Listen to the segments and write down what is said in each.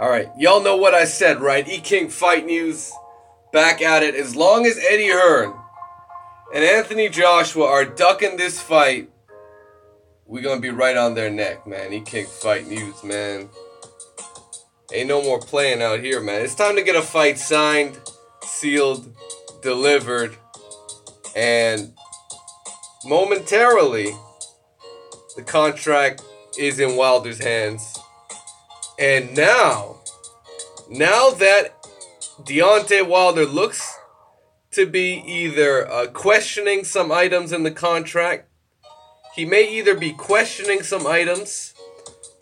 Alright, y'all know what I said, right? E-King Fight News, back at it. As long as Eddie Hearn and Anthony Joshua are ducking this fight, we're gonna be right on their neck, man. E-King Fight News, man. Ain't no more playing out here, man. It's time to get a fight signed, sealed, delivered, and momentarily, the contract is in Wilder's hands. And now that Deontay Wilder looks to be either questioning some items in the contract, he may either be questioning some items,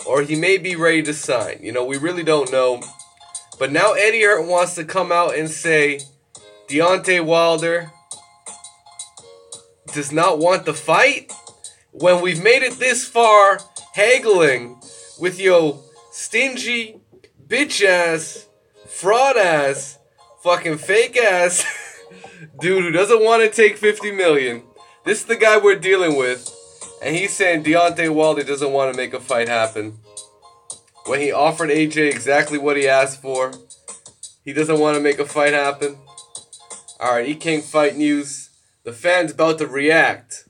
or he may be ready to sign. You know, we really don't know. But now Eddie Hearn wants to come out and say Deontay Wilder does not want the fight? When we've made it this far, haggling with your stingy, bitch-ass, fraud-ass, fucking fake-ass dude who doesn't want to take $50 million. This is the guy we're dealing with. And he's saying Deontay Wilder doesn't want to make a fight happen. When he offered AJ exactly what he asked for, he doesn't want to make a fight happen. Alright, E-King Fight News. The fans about to react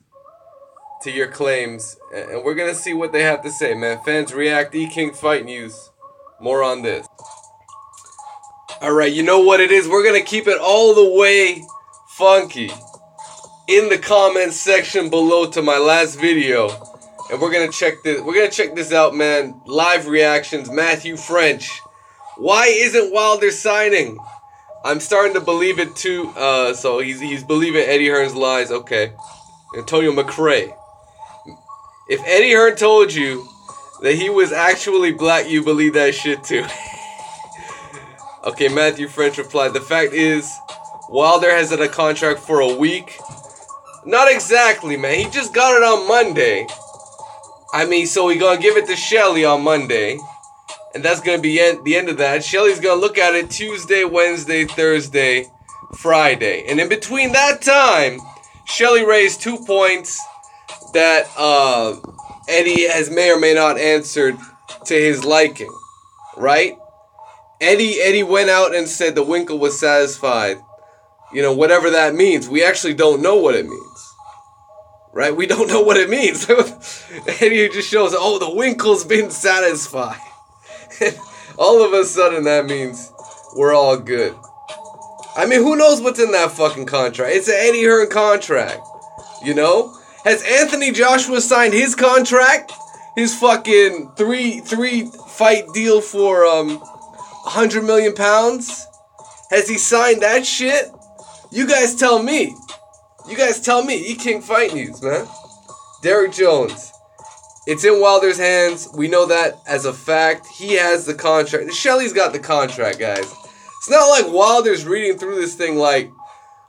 to your claims. And we're going to see what they have to say, man. Fans react. E-King Fight News. More on this. Alright, you know what it is? We're going to keep it all the way funky in the comments section below to my last video. And we're going to check this. We're going to check this out, man. Live reactions. Matthew French. Why isn't Wilder signing? I'm starting to believe it too. So he's believing Eddie Hearn's lies. Okay. Antonio McRae. If Eddie Hearn told you that he was actually black, you believe that shit too. Okay, Matthew French replied, the fact is, Wilder has had a contract for a week. Not exactly, man. He just got it on Monday. I mean, so he gonna give it to Shelly on Monday. And that's gonna be the end of that. Shelly's gonna look at it Tuesday, Wednesday, Thursday, Friday. And in between that time, Shelly raised 2 points that Eddie has may or may not answered to his liking. Right? Eddie went out and said the Winkle was satisfied. You know, whatever that means. We actually don't know what it means. Right? We don't know what it means. Eddie just shows, oh, the Winkle's been satisfied. All of a sudden, that means we're all good. I mean, who knows what's in that fucking contract? It's an Eddie Hearn contract. You know? Has Anthony Joshua signed his contract? His fucking three fight deal for 100 million pounds? Has he signed that shit? You guys tell me. You guys tell me. E-King Fight News, man. Derek Jones. It's in Wilder's hands. We know that as a fact. He has the contract. Shelly's got the contract, guys. It's not like Wilder's reading through this thing like,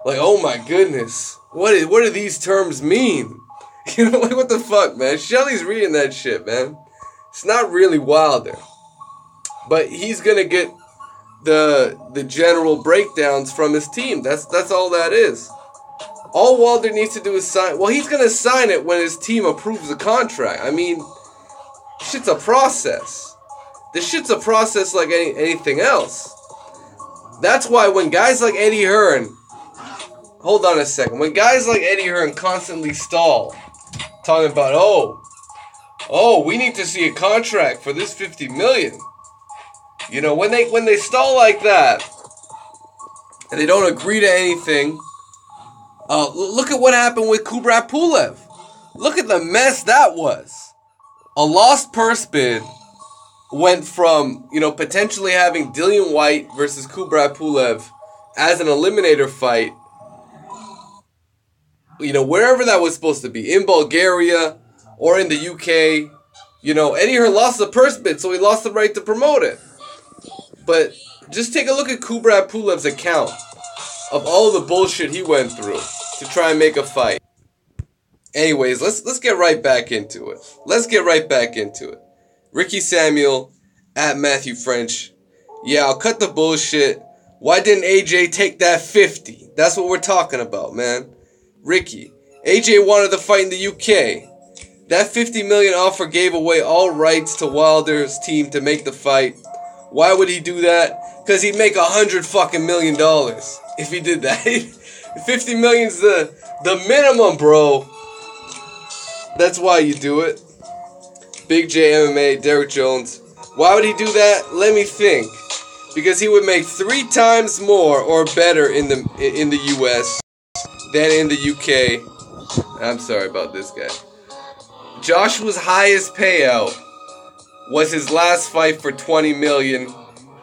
oh my goodness. What do these terms mean? You know, like, what the fuck, man? Shelly's reading that shit, man. It's not really Wilder. But he's gonna get the general breakdowns from his team. That's all that is. All Wilder needs to do is sign. Well, he's gonna sign it when his team approves the contract. I mean, shit's a process. This shit's a process like anything else. That's why when guys like Eddie Hearn, hold on a second, when guys like Eddie Hearn constantly stall, talking about, oh, we need to see a contract for this $50 million. You know, when they stall like that, and they don't agree to anything, look at what happened with Kubrat Pulev. Look at the mess that was. A lost purse bid went from, you know, potentially having Dillian Whyte versus Kubrat Pulev as an eliminator fight, you know, wherever that was supposed to be, in Bulgaria or in the UK. You know, Eddie Hearn lost the purse bid, so he lost the right to promote it. But just take a look at Kubrat Pulev's account of all the bullshit he went through to try and make a fight. Anyways, let's get right back into it. Let's get right back into it. Ricky Samuel at Matthew French. Yeah, I'll cut the bullshit. Why didn't AJ take that 50? That's what we're talking about, man. Ricky. AJ wanted the fight in the UK. That $50 million offer gave away all rights to Wilder's team to make the fight. Why would he do that? Because he'd make $100 million if he did that. 50 million's the minimum, bro. That's why you do it. Big J MMA, Derek Jones. Why would he do that? Let me think. Because he would make 3 times more or better in the US than in the UK. I'm sorry about this guy. Joshua's highest payout was his last fight for $20 million.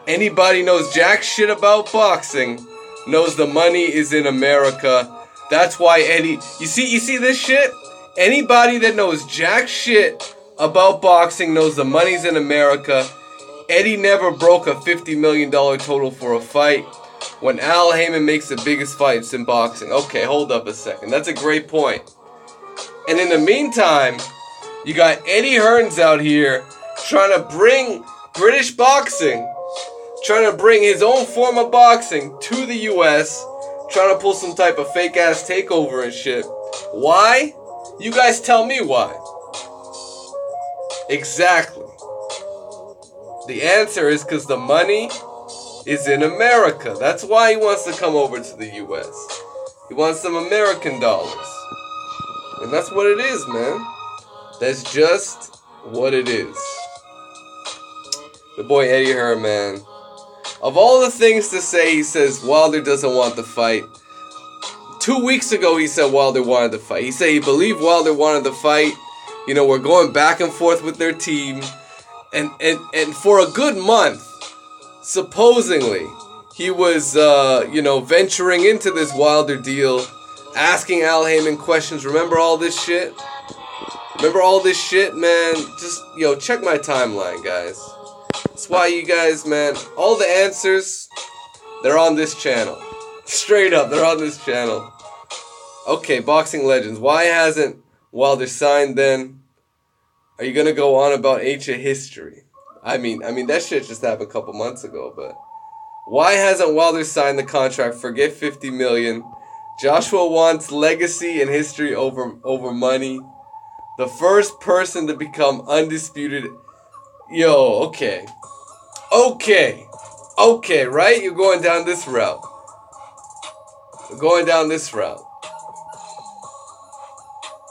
Anybody knows jack shit about boxing knows the money is in America. That's why Eddie... You see this shit? Anybody that knows jack shit about boxing knows the money's in America. Eddie never broke a $50 million total for a fight. When Al Heyman makes the biggest fights in boxing. Okay, hold up a second. That's a great point. And in the meantime, you got Eddie Hearns out here trying to bring British boxing, trying to bring his own form of boxing to the US, trying to pull some type of fake ass takeover and shit. Why? You guys tell me why. Exactly. The answer is because the money is in America. That's why he wants to come over to the US. He wants some American dollars. And that's what it is, man. That's just what it is. The boy Eddie Hearn, man. Of all the things to say, he says Wilder doesn't want the fight. 2 weeks ago, he said Wilder wanted the fight. He said he believed Wilder wanted the fight. You know, we're going back and forth with their team. And for a good month, supposedly, he was, venturing into this Wilder deal, asking Al Heyman questions. Remember all this shit? Remember all this shit, man? Just, check my timeline, guys. That's why you guys, man, all the answers, they're on this channel. Straight up, they're on this channel. Okay, Boxing Legends. Why hasn't Wilder signed then? Are you going to go on about ancient history? I mean, that shit just happened a couple months ago, but... Why hasn't Wilder signed the contract? Forget $50 million. Joshua wants legacy and history over money. The first person to become undisputed... Okay, right? You're going down this route.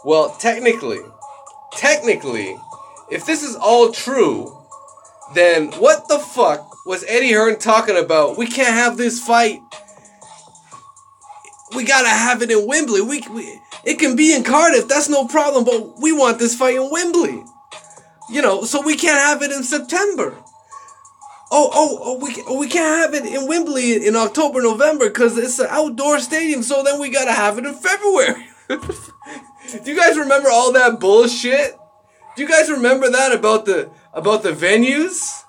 Well, technically, if this is all true, then what the fuck was Eddie Hearn talking about? We can't have this fight. We gotta have it in Wembley. It can be in Cardiff, that's no problem, but we want this fight in Wembley. So we can't have it in September. We can't have it in Wembley in October, November, because it's an outdoor stadium, so then we gotta have it in February. Do you guys remember all that bullshit? Do you guys remember that about the venues?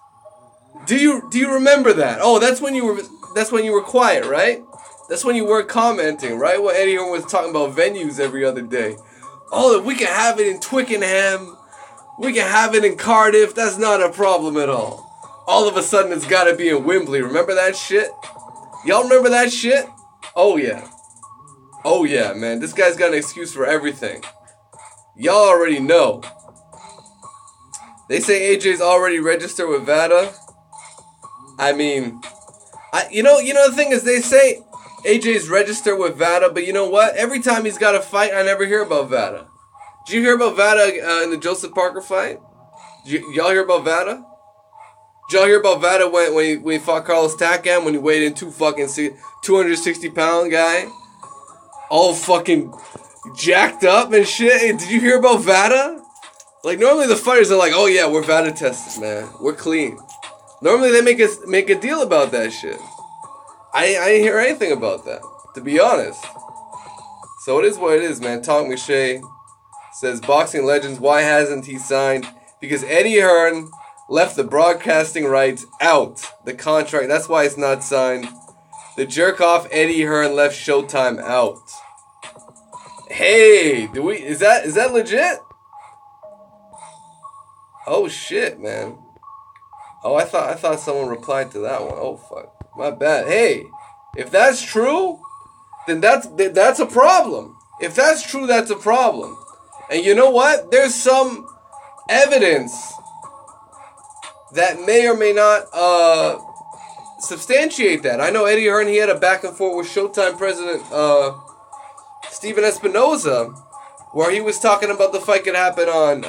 Do you remember that? Oh, that's when you were quiet, right? That's when you weren't commenting, right? When Eddie Hearn was talking about venues every other day. Oh, we can have it in Twickenham. We can have it in Cardiff. That's not a problem at all. All of a sudden, it's got to be in Wembley. Remember that shit? Y'all remember that shit? Oh, yeah. Oh, yeah, man. This guy's got an excuse for everything. Y'all already know. They say AJ's already registered with VADA. I mean, the thing is, they say AJ's registered with VADA, but you know what? Every time he's got a fight, I never hear about VADA. Did you hear about VADA in the Joseph Parker fight? Y'all hear about VADA? Did y'all hear about VADA when he fought Carlos Takam, when he weighed in 260-pound guy? All fucking jacked up and shit. Hey, did you hear about VADA? Like, normally the fighters are like, oh yeah, we're VADA tested, man. We're clean. Normally they make a deal about that shit. I didn't hear anything about that, to be honest. So it is what it is, man. Talk McShay says, Boxing Legends, why hasn't he signed? Because Eddie Hearn left the broadcasting rights out. The contract, that's why it's not signed. The jerk-off Eddie Hearn left Showtime out. Hey, is that legit? Oh shit, man. Oh, I thought someone replied to that one. Oh fuck. My bad. Hey, if that's true, then that's a problem. If that's true, that's a problem. And you know what? There's some evidence that may or may not substantiate that. I know Eddie Hearn, he had a back and forth with Showtime president Steven Espinoza, where he was talking about the fight could happen on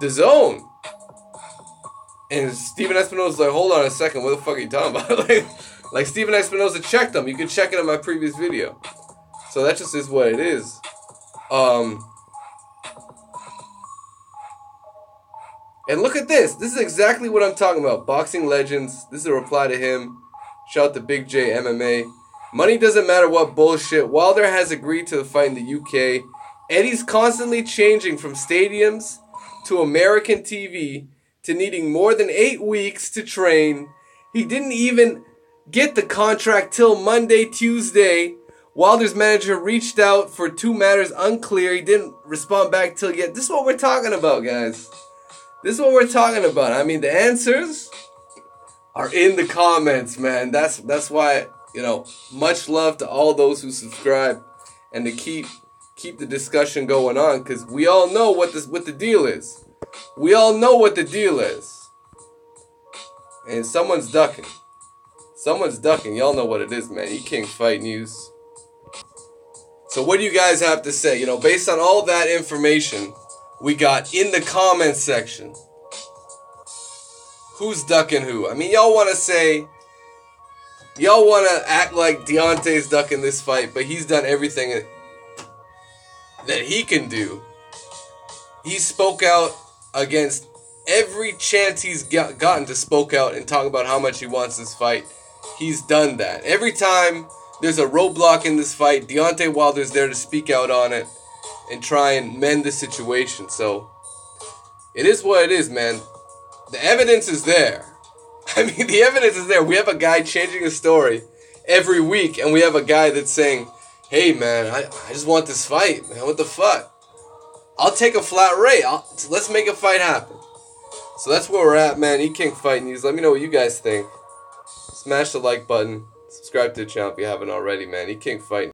the Zone. And Steven Espinoza's like, hold on a second, what the fuck are you talking about? like Steven Espinoza checked him. You can check it in my previous video. So that just is what it is. And look at this. This is exactly what I'm talking about. Boxing Legends. This is a reply to him. Shout out to Big J MMA. Money doesn't matter what bullshit. Wilder has agreed to the fight in the UK. Eddie's constantly changing from stadiums to American TV to needing more than 8 weeks to train. He didn't even get the contract till Monday, Tuesday. Wilder's manager reached out for 2 matters unclear. He didn't respond back till yet. This is what we're talking about, guys. This is what we're talking about. I mean, the answers are in the comments, man. That's why, you know, much love to all those who subscribe and to keep the discussion going on, because we all know what the deal is. We all know what the deal is. And someone's ducking. Someone's ducking. Y'all know what it is, man. E-King Fight News. So what do you guys have to say? You know, based on all that information we got in the comments section, who's ducking who? I mean, y'all want to act like Deontay's ducking this fight, but he's done everything that he can do. He spoke out against every chance he's gotten to spoke out and talk about how much he wants this fight. He's done that. Every time there's a roadblock in this fight, Deontay Wilder's there to speak out on it and try and mend the situation. So, it is what it is, man. The evidence is there. I mean, the evidence is there. We have a guy changing his story every week, and we have a guy that's saying, hey, man, I just want this fight, man. What the fuck? I'll take a flat rate. Let's make a fight happen. So that's where we're at, man. E-King Fight News. Let me know what you guys think. Smash the like button. Subscribe to the channel if you haven't already, man. E-King Fight News.